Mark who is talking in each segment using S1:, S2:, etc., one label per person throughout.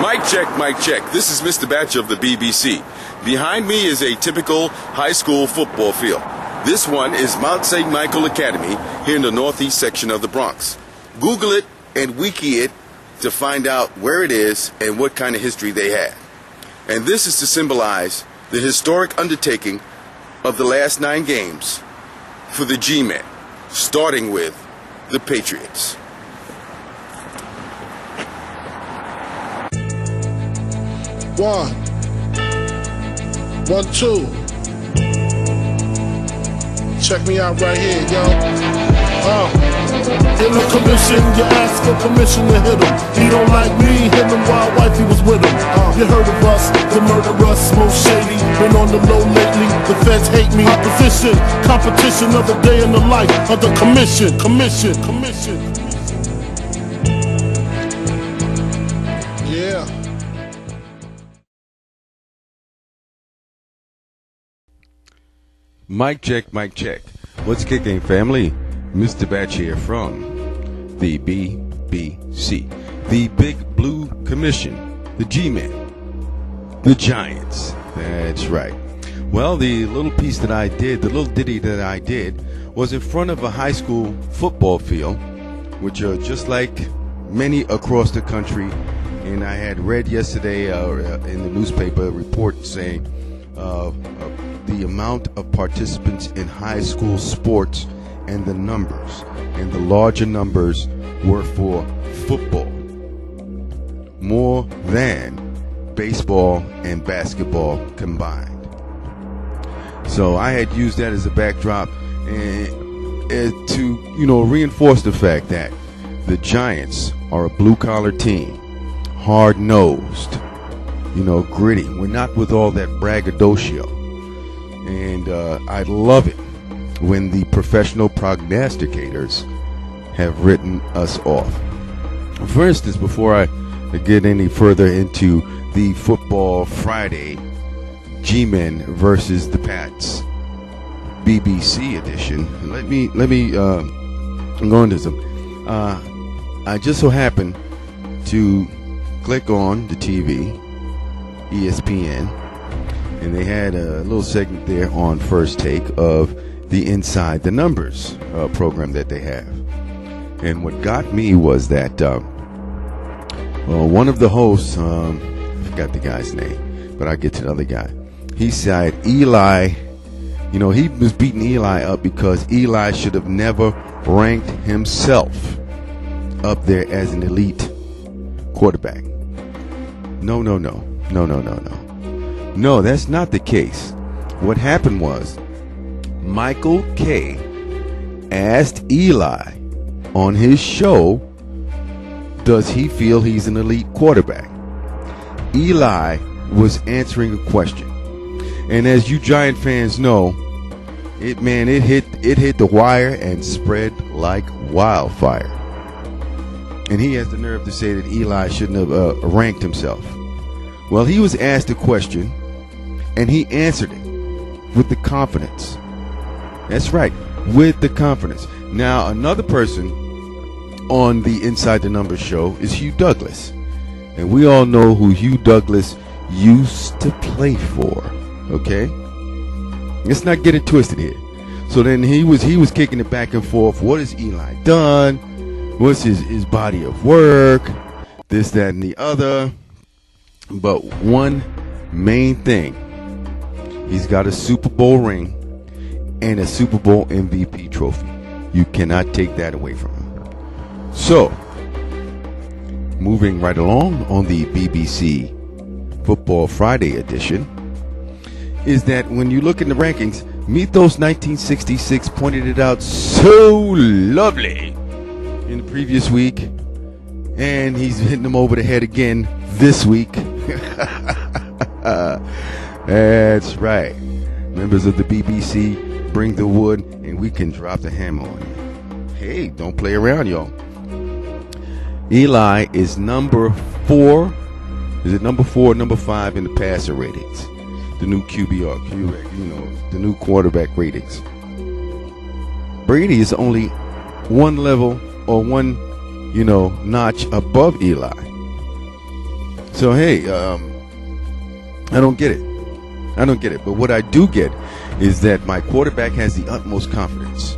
S1: Mic check, mic check. This is Mr. Batch of the BBC. Behind me is a typical high school football field. This one is Mount St. Micheal Academy here in the northeast section of the Bronx. Google it and wiki it to find out where it is and what kind of history they have. And this is to symbolize the historic undertaking of the last 9 games for the G-Men, starting with the Patriots.
S2: One, 2. Check me out right here, yo. In the commission, you ask for permission to hit him. He don't like me, hit him while wifey was with him. You heard of us, the murderous, most shady. Been on the low lately, the feds hate me. Opposition, competition of the day in the life of the commission. Yeah.
S3: Mic check, mic check. What's kicking, family? Mr. Batch here from the BBC, the Big Blue Commission, the G-Men, the Giants. That's right. Well, the little piece that I did, the little ditty that I did, was in front of a high school football field, which are just like many across the country. And I had read yesterday in the newspaper a report saying the amount of participants in high school sports and the numbers. And the larger numbers were for football, more than baseball and basketball combined. So I had used that as a backdrop and to, reinforce the fact that the Giants are a blue-collar team, hard-nosed, gritty. We're not with all that braggadocio. And I love it when the professional prognosticators have written us off. For instance, before I get any further into the Football Friday G-Men versus the Pats BBC edition, let me go into some. I just so happened to click on the TV, ESPN, and they had a little segment there on First Take of the Inside the Numbers program that they have. And what got me was that one of the hosts, I forgot the guy's name, but I'll get to the other guy. He said Eli, he was beating Eli up because Eli should have never ranked himself up there as an elite quarterback. No, that's not the case. What happened was Michael Kay asked Eli on his show, does he feel he's an elite quarterback? Eli was answering a question. And as you Giant fans know, it hit the wire and spread like wildfire. And he has the nerve to say that Eli shouldn't have ranked himself. Well, he was asked a question, and he answered it with the confidence. That's right, with the confidence. Now, another person on the Inside the Numbers show is Hugh Douglas. And we all know who Hugh Douglas used to play for, okay? Let's not get it twisted here. So then he was kicking it back and forth. What has Eli done? What's his body of work? This, that, and the other. But one main thing, he's got a Super Bowl ring and a Super Bowl MVP trophy. You cannot take that away from him. So, moving right along on the BBC Football Friday edition, is that when you look in the rankings, Mythos 1966 pointed it out so lovely in the previous week, and he's hitting them over the head again this week. That's right. Members of the BBC, bring the wood, and we can drop the hammer on you. Hey, don't play around, y'all. Eli is number 4. Is it number 4 or number 5 in the passer ratings? The new QBR, the new quarterback ratings. Brady is only one level or one, notch above Eli. So, hey, I don't get it. I don't get it. But what I do get is that my quarterback has the utmost confidence.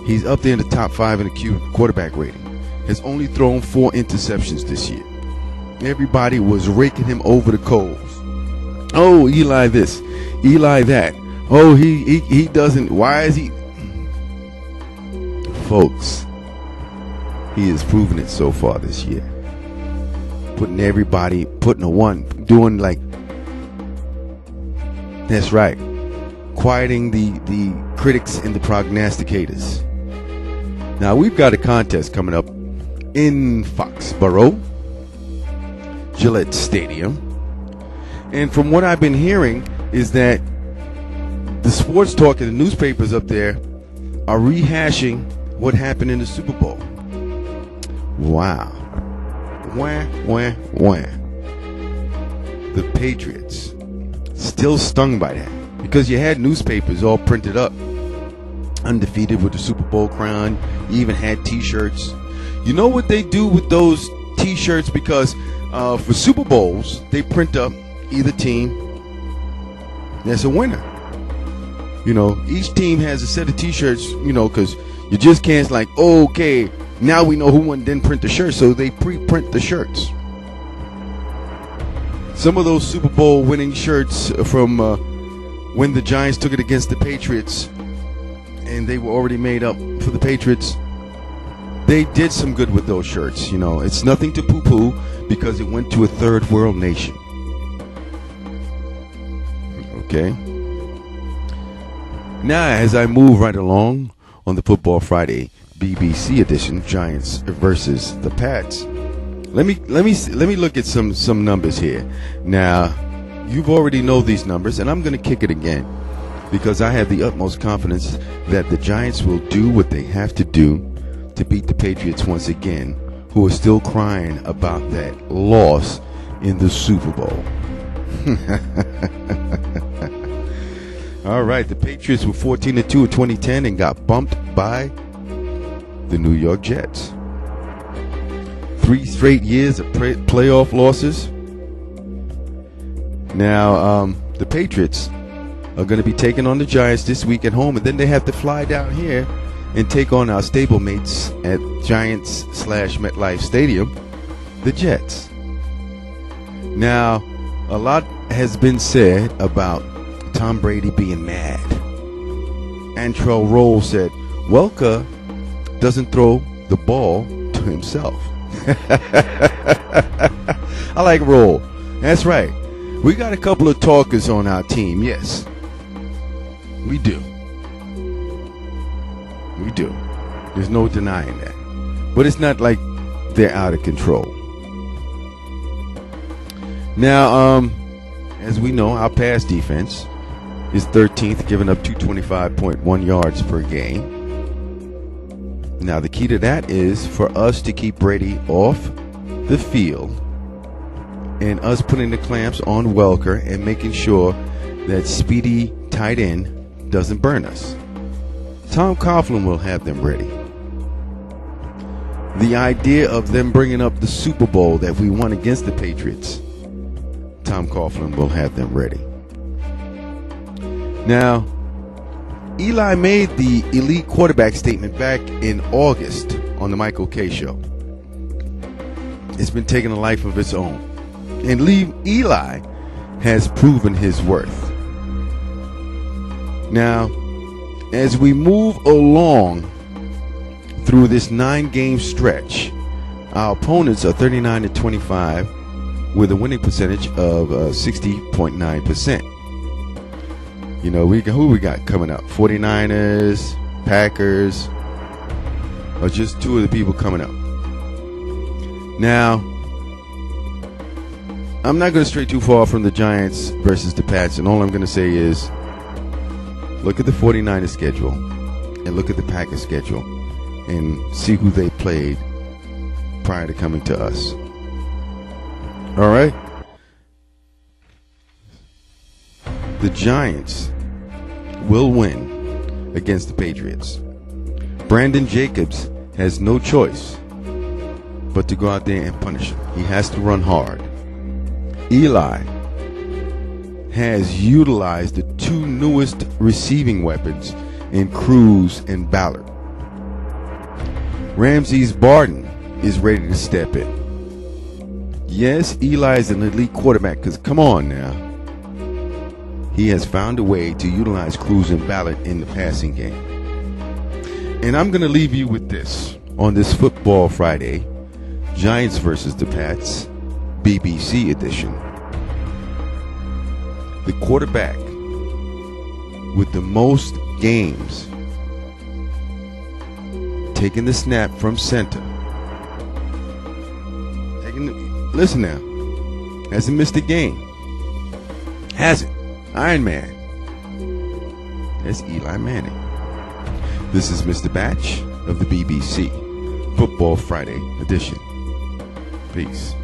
S3: He's up there in the top 5 in the quarterback rating. Has only thrown 4 interceptions this year. Everybody was raking him over the coals. Oh, Eli this, Eli that. Oh, he doesn't. Why is he? Folks, he has proven it so far this year. Putting a one, doing like. That's right. Quieting the critics and the prognosticators. Now, we've got a contest coming up in Foxborough, Gillette Stadium. And from what I've been hearing is that the sports talk and the newspapers up there are rehashing what happened in the Super Bowl. Wow. Wah, wah, wah. The Patriots still stung by that because you had newspapers all printed up, undefeated with the Super Bowl crown. You even had T-shirts. You know what they do with those T-shirts? Because for Super Bowls, they print up either team that's a winner. You know, each team has a set of T-shirts, you know, because you just can't like, oh, okay, now we know who won, then print the shirt. So they pre-print the shirts. Some of those Super Bowl winning shirts from when the Giants took it against the Patriots, and they were already made up for the Patriots, they did some good with those shirts. You know, it's nothing to poo-poo because it went to a third world nation. Okay. Now, as I move right along on the Football Friday BBC edition, Giants versus the Pats, let me look at some numbers here. Now, you've already know these numbers, and I'm going to kick it again because I have the utmost confidence that the Giants will do what they have to do to beat the Patriots once again, who are still crying about that loss in the Super Bowl. All right, the Patriots were 14-2 in 2010 and got bumped by the New York Jets. 3 straight years of playoff losses. Now, the Patriots are going to be taking on the Giants this week at home, and then they have to fly down here and take on our stablemates at Giants/MetLife Stadium, the Jets. Now, a lot has been said about Tom Brady being mad. Antrell Roll said, Welker doesn't throw the ball to himself. I like Roll. That's right. We got a couple of talkers on our team. Yes, we do. We do. There's no denying that. But it's not like they're out of control. Now, as we know, our pass defense is 13th, giving up 225.1 yards per game. Now, the key to that is for us to keep Brady off the field and us putting the clamps on Welker and making sure that speedy tight end doesn't burn us. Tom Coughlin will have them ready. The idea of them bringing up the Super Bowl that we won against the Patriots, Tom Coughlin will have them ready. Now, Eli made the elite quarterback statement back in August on the Michael Kay Show. It's been taking a life of its own. And Eli has proven his worth. Now, as we move along through this 9-game stretch, our opponents are 39-25 with a winning percentage of 60.9%. You know, who we got coming up? 49ers, Packers, or just two of the people coming up. Now, I'm not going to stray too far from the Giants versus the Pats, and all I'm going to say is look at the 49ers schedule and look at the Packers schedule and see who they played prior to coming to us. All right? The Giants will win against the Patriots. Brandon Jacobs has no choice but to go out there and punish him. He has to run hard. Eli has utilized the two newest receiving weapons in Cruz and Ballard. Ramses Barden is ready to step in. Yes, Eli is an elite quarterback, because come on now. He has found a way to utilize Cruz and Ballard in the passing game. And I'm going to leave you with this on this Football Friday, Giants versus the Pats, BBC edition. The quarterback with the most games taking the snap from center. Listen now. Hasn't missed a game. Hasn't. Iron Man. That's Eli Manning. This is Mr. Batch of the BBC Football Friday edition. Peace.